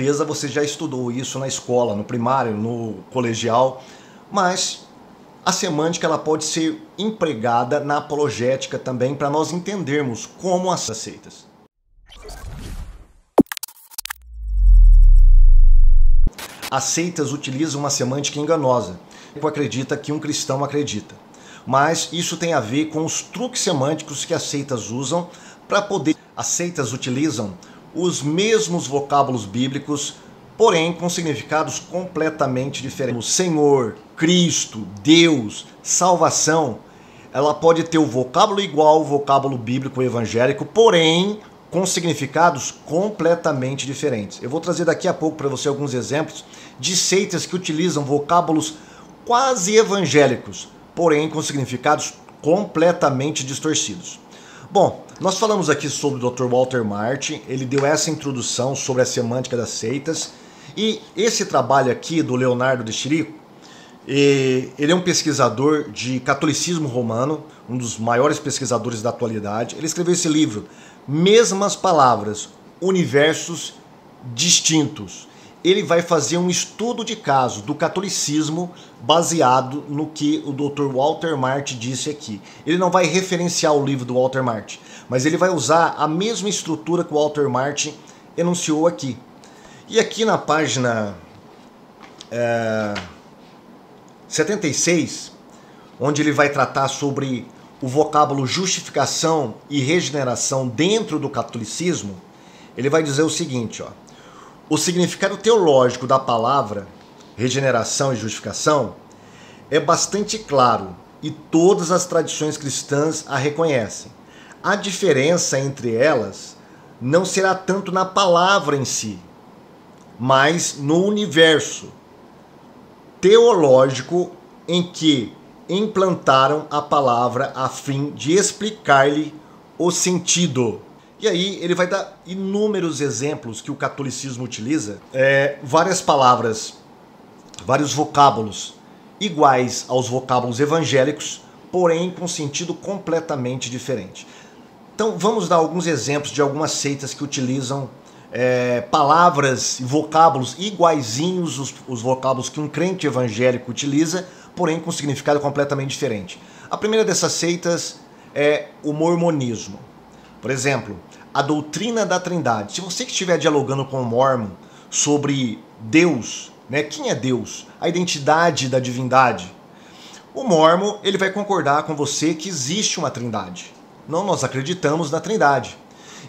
certeza você já estudou isso na escola, no primário, no colegial, mas a semântica ela pode ser empregada na apologética também para nós entendermos como as seitas. As seitas utilizam uma semântica enganosa, que acredita que um cristão acredita. Mas isso tem a ver com os truques semânticos que as seitas usam para poder... As seitas utilizam os mesmos vocábulos bíblicos, porém com significados completamente diferentes. Senhor, Cristo, Deus, salvação, ela pode ter o vocábulo igual ao vocábulo bíblico evangélico, porém com significados completamente diferentes. Eu vou trazer daqui a pouco para você alguns exemplos de seitas que utilizam vocábulos quase evangélicos, porém com significados completamente distorcidos. Bom, nós falamos aqui sobre o Dr. Walter Martin, ele deu essa introdução sobre a semântica das seitas, e esse trabalho aqui do Leonardo de Chirico, ele é um pesquisador de catolicismo romano, um dos maiores pesquisadores da atualidade. Ele escreveu esse livro, Mesmas Palavras, Universos Distintos. Ele vai fazer um estudo de caso do catolicismo baseado no que o Dr. Walter Martin disse aqui. Ele não vai referenciar o livro do Walter Martin, mas ele vai usar a mesma estrutura que o Walter Martin enunciou aqui. E aqui na página 76, onde ele vai tratar sobre o vocábulo justificação e regeneração dentro do catolicismo, ele vai dizer o seguinte, ó: o significado teológico da palavra regeneração e justificação é bastante claro e todas as tradições cristãs a reconhecem. A diferença entre elas não será tanto na palavra em si, mas no universo teológico em que implantaram a palavra a fim de explicar-lhe o sentido. E aí ele vai dar inúmeros exemplos que o catolicismo utiliza, várias palavras, vários vocábulos iguais aos vocábulos evangélicos, porém com sentido completamente diferente. Então vamos dar alguns exemplos de algumas seitas que utilizam palavras e vocábulos iguaizinhos os vocábulos que um crente evangélico utiliza, porém com significado completamente diferente. A primeira dessas seitas é o mormonismo. Por exemplo, a doutrina da Trindade. Se você que estiver dialogando com o mormon sobre Deus, né, quem é Deus, a identidade da divindade, o mormon ele vai concordar com você que existe uma Trindade. Não, nós acreditamos na Trindade.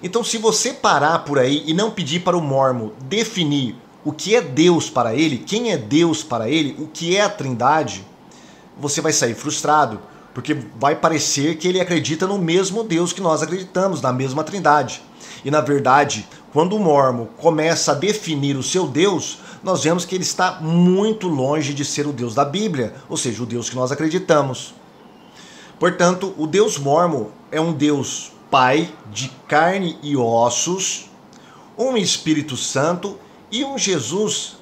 Então, se você parar por aí e não pedir para o mormon definir o que é Deus para ele, quem é Deus para ele, o que é a Trindade, você vai sair frustrado, porque vai parecer que ele acredita no mesmo Deus que nós acreditamos, na mesma Trindade. E na verdade, quando o mormon começa a definir o seu Deus, nós vemos que ele está muito longe de ser o Deus da Bíblia, ou seja, o Deus que nós acreditamos. Portanto, o Deus mormon é um Deus Pai de carne e ossos, um Espírito Santo e um Jesus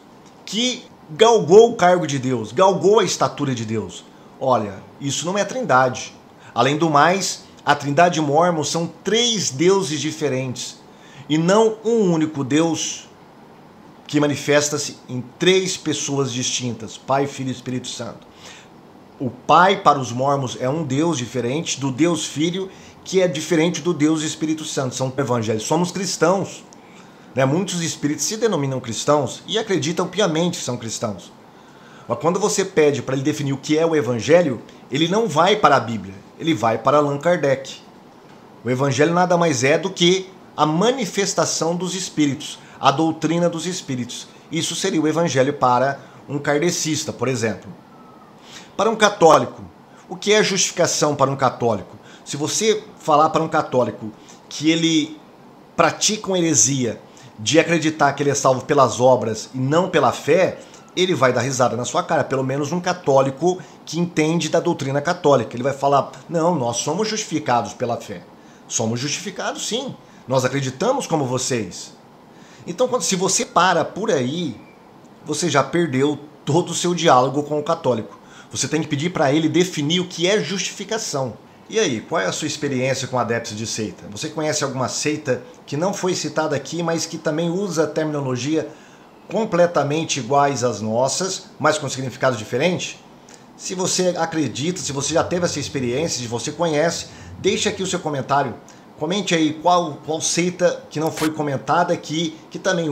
que galgou o cargo de Deus, galgou a estatura de Deus. Olha, isso não é Trindade. Além do mais, a Trindade mormon são 3 deuses diferentes e não um único Deus que manifesta-se em 3 pessoas distintas, Pai, Filho e Espírito Santo. O Pai para os mormons é um Deus diferente do Deus Filho, que é diferente do Deus Espírito Santo. São evangélicos. Somos cristãos. Né? Muitos espíritos se denominam cristãos e acreditam piamente que são cristãos. Mas quando você pede para ele definir o que é o Evangelho, ele não vai para a Bíblia, ele vai para Allan Kardec. O Evangelho nada mais é do que a manifestação dos Espíritos, a doutrina dos Espíritos. Isso seria o Evangelho para um kardecista, por exemplo. Para um católico, o que é justificação para um católico? Se você falar para um católico que ele pratica uma heresia de acreditar que ele é salvo pelas obras e não pela fé, ele vai dar risada na sua cara, pelo menos um católico que entende da doutrina católica. Ele vai falar, não, nós somos justificados pela fé. Somos justificados sim, nós acreditamos como vocês. Então, se você para por aí, você já perdeu todo o seu diálogo com o católico. Você tem que pedir para ele definir o que é justificação. E aí, qual é a sua experiência com adeptos de seita? Você conhece alguma seita que não foi citada aqui, mas que também usa a terminologia completamente iguais às nossas, mas com significados diferentes? Se você acredita, se você já teve essa experiência, se você conhece, deixe aqui o seu comentário. Comente aí qual seita que não foi comentada aqui, que também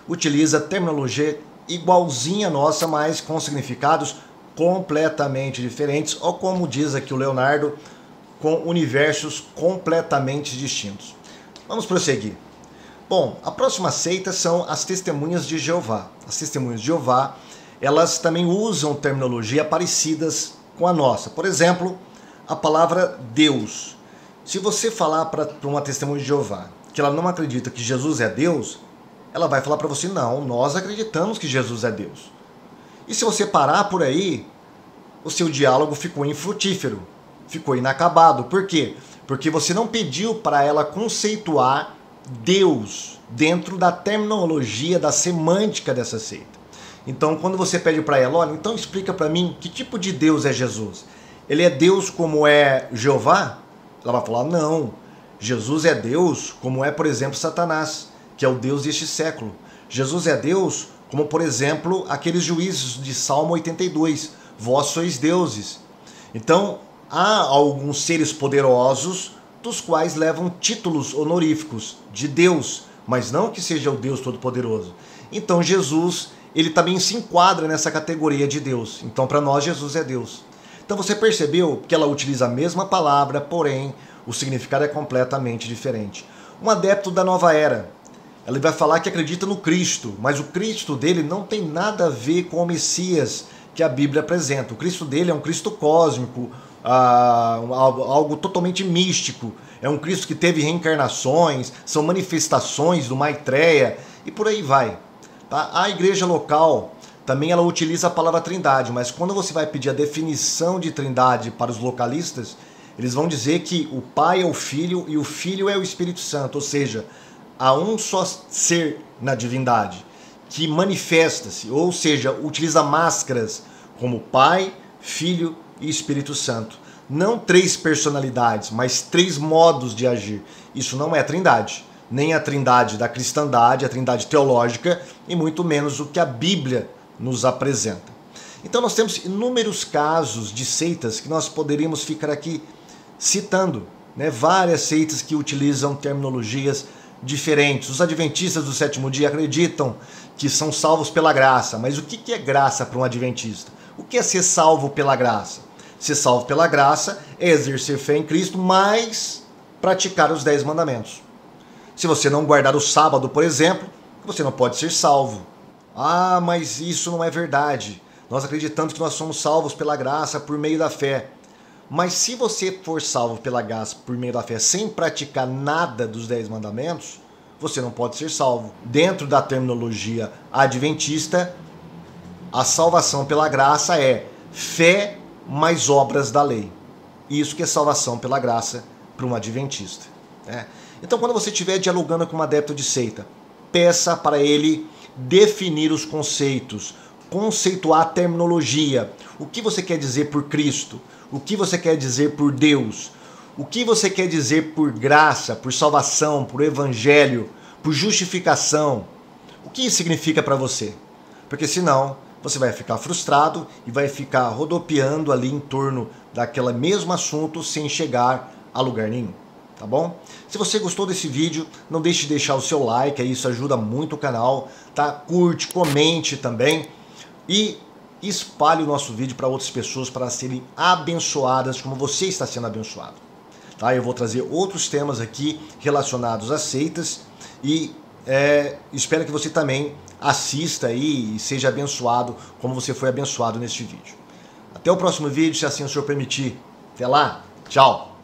utiliza terminologia igualzinha à nossa, mas com significados completamente diferentes, ou como diz aqui o Leonardo, com universos completamente distintos. Vamos prosseguir. Bom, a próxima seita são as Testemunhas de Jeová. As Testemunhas de Jeová, elas também usam terminologia parecidas com a nossa. Por exemplo, a palavra Deus. Se você falar para uma Testemunha de Jeová que ela não acredita que Jesus é Deus, ela vai falar para você, não, nós acreditamos que Jesus é Deus. E se você parar por aí, o seu diálogo ficou infrutífero, ficou inacabado. Por quê? Porque você não pediu para ela conceituar Deus dentro da terminologia, da semântica dessa seita. Então, quando você pede para ela, olha, então explica para mim que tipo de Deus é Jesus. Ele é Deus como é Jeová? Ela vai falar, não, Jesus é Deus como é, por exemplo, Satanás, que é o Deus deste século. Jesus é Deus como, por exemplo, aqueles juízes de Salmo 82, vós sois deuses. Então, há alguns seres poderosos dos quais levam títulos honoríficos de Deus, mas não que seja o Deus Todo-Poderoso. Então Jesus, ele também se enquadra nessa categoria de Deus. Então para nós Jesus é Deus. Então você percebeu que ela utiliza a mesma palavra, porém o significado é completamente diferente. Um adepto da nova era, ele vai falar que acredita no Cristo, mas o Cristo dele não tem nada a ver com o Messias que a Bíblia apresenta. O Cristo dele é um Cristo cósmico, algo totalmente místico. É um Cristo que teve reencarnações, são manifestações do Maitreya e por aí vai. Tá? A igreja local também ela utiliza a palavra trindade, mas quando você vai pedir a definição de trindade para os localistas, eles vão dizer que o Pai é o Filho e o Filho é o Espírito Santo, ou seja, há um só ser na divindade que manifesta-se, ou seja, utiliza máscaras como Pai, Filho e Espírito Santo. Não 3 personalidades, mas 3 modos de agir. Isso não é trindade. Nem a trindade da cristandade, a trindade teológica, e muito menos o que a Bíblia nos apresenta. Então nós temos inúmeros casos de seitas que nós poderíamos ficar aqui citando, né? Várias seitas que utilizam terminologias diferentes. Os adventistas do 7º dia acreditam que são salvos pela graça, mas o que é graça para um adventista? O que é ser salvo pela graça? Ser salvo pela graça é exercer fé em Cristo, mas praticar os 10 mandamentos. Se você não guardar o sábado, por exemplo, você não pode ser salvo. Ah, mas isso não é verdade. Nós acreditamos que nós somos salvos pela graça por meio da fé. Mas se você for salvo pela graça por meio da fé sem praticar nada dos 10 mandamentos, você não pode ser salvo. Dentro da terminologia adventista, a salvação pela graça é fé mais obras da lei. Isso que é salvação pela graça para um adventista. Né? Então, quando você estiver dialogando com um adepto de seita, peça para ele definir os conceitos, conceituar a terminologia. O que você quer dizer por Cristo? O que você quer dizer por Deus? O que você quer dizer por graça, por salvação, por evangelho, por justificação? O que isso significa para você? Porque senão você vai ficar frustrado e vai ficar rodopiando ali em torno daquele mesmo assunto sem chegar a lugar nenhum. Tá bom? Se você gostou desse vídeo, não deixe de deixar o seu like, isso ajuda muito o canal, tá? Curte, comente também e espalhe o nosso vídeo para outras pessoas para serem abençoadas como você está sendo abençoado. Tá? Eu vou trazer outros temas aqui relacionados a seitas e espero que você também assista aí e seja abençoado como você foi abençoado neste vídeo. Até o próximo vídeo, se assim o senhor permitir. Até lá, tchau!